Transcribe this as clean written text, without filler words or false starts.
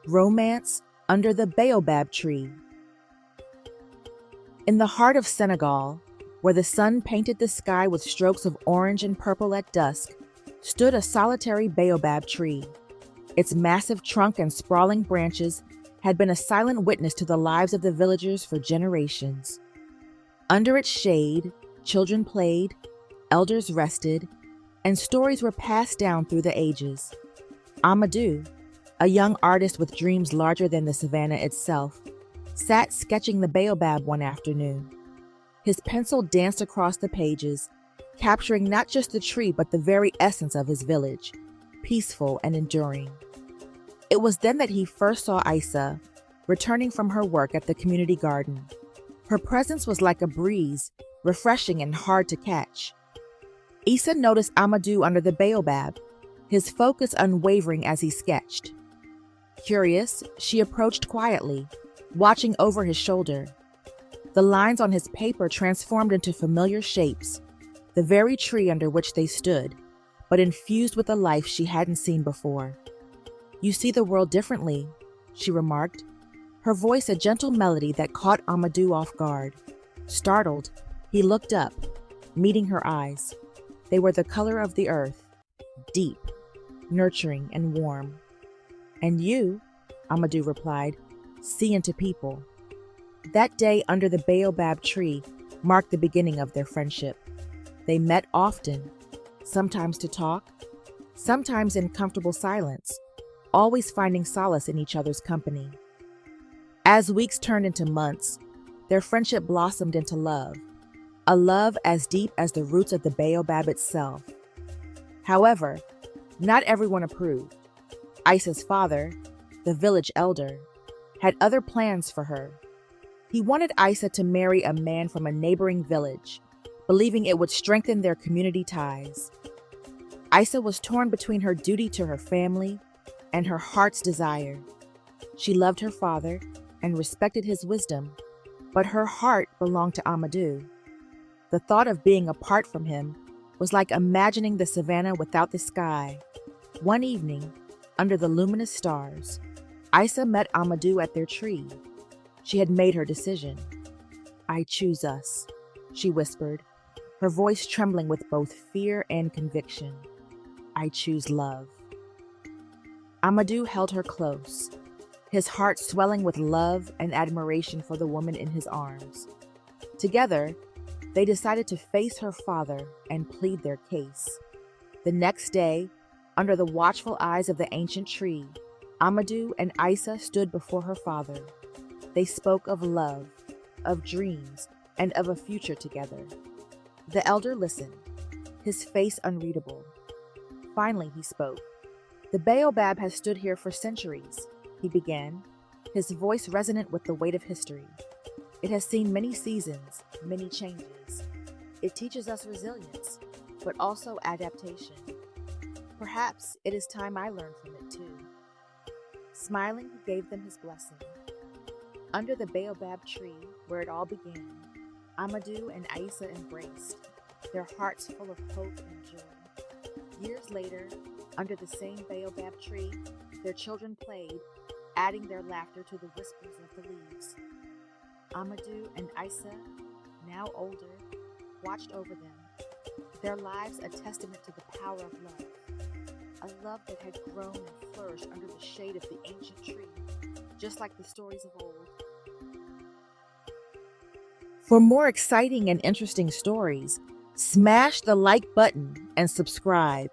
Romance Under the Baobab Tree. In the heart of Senegal, where the sun painted the sky with strokes of orange and purple at dusk, stood a solitary baobab tree. Its massive trunk and sprawling branches had been a silent witness to the lives of the villagers for generations. Under its shade, children played, elders rested, and stories were passed down through the ages. Amadou, a young artist with dreams larger than the savannah itself, sat sketching the baobab one afternoon. His pencil danced across the pages, capturing not just the tree but the very essence of his village, peaceful and enduring. It was then that he first saw Aïssa, returning from her work at the community garden. Her presence was like a breeze, refreshing and hard to catch. Aïssa noticed Amadou under the baobab, his focus unwavering as he sketched. Curious, she approached quietly, watching over his shoulder. The lines on his paper transformed into familiar shapes, the very tree under which they stood, but infused with a life she hadn't seen before. "You see the world differently," she remarked, her voice a gentle melody that caught Amadou off guard. Startled, he looked up, meeting her eyes. They were the color of the earth, deep, nurturing, and warm. "And you," Amadou replied, "see into people." That day under the baobab tree marked the beginning of their friendship. They met often, sometimes to talk, sometimes in comfortable silence, always finding solace in each other's company. As weeks turned into months, their friendship blossomed into love, a love as deep as the roots of the baobab itself. However, not everyone approved. Aïssa's father, the village elder, had other plans for her. He wanted Aïssa to marry a man from a neighboring village, believing it would strengthen their community ties. Aïssa was torn between her duty to her family and her heart's desire. She loved her father and respected his wisdom, but her heart belonged to Amadou. The thought of being apart from him was like imagining the savannah without the sky. One evening, under the luminous stars, Aïssa met Amadou at their tree. She had made her decision. "I choose us," she whispered, her voice trembling with both fear and conviction. "I choose love." Amadou held her close, his heart swelling with love and admiration for the woman in his arms. Together, they decided to face her father and plead their case. The next day, under the watchful eyes of the ancient tree, Amadou and Aïssa stood before her father. They spoke of love, of dreams, and of a future together. The elder listened, his face unreadable. Finally, he spoke. "The baobab has stood here for centuries," he began, his voice resonant with the weight of history. "It has seen many seasons, many changes. It teaches us resilience, but also adaptation. Perhaps it is time I learn from it too." Smiling, he gave them his blessing. Under the baobab tree, where it all began, Amadou and Aïssa embraced, their hearts full of hope and joy. Years later, under the same baobab tree, their children played, adding their laughter to the whispers of the leaves. Amadou and Aïssa, now older, watched over them, their lives a testament to the power of love, a love that had grown and flourished under the shade of the ancient tree, just like the stories of old. For more exciting and interesting stories, smash the like button and subscribe.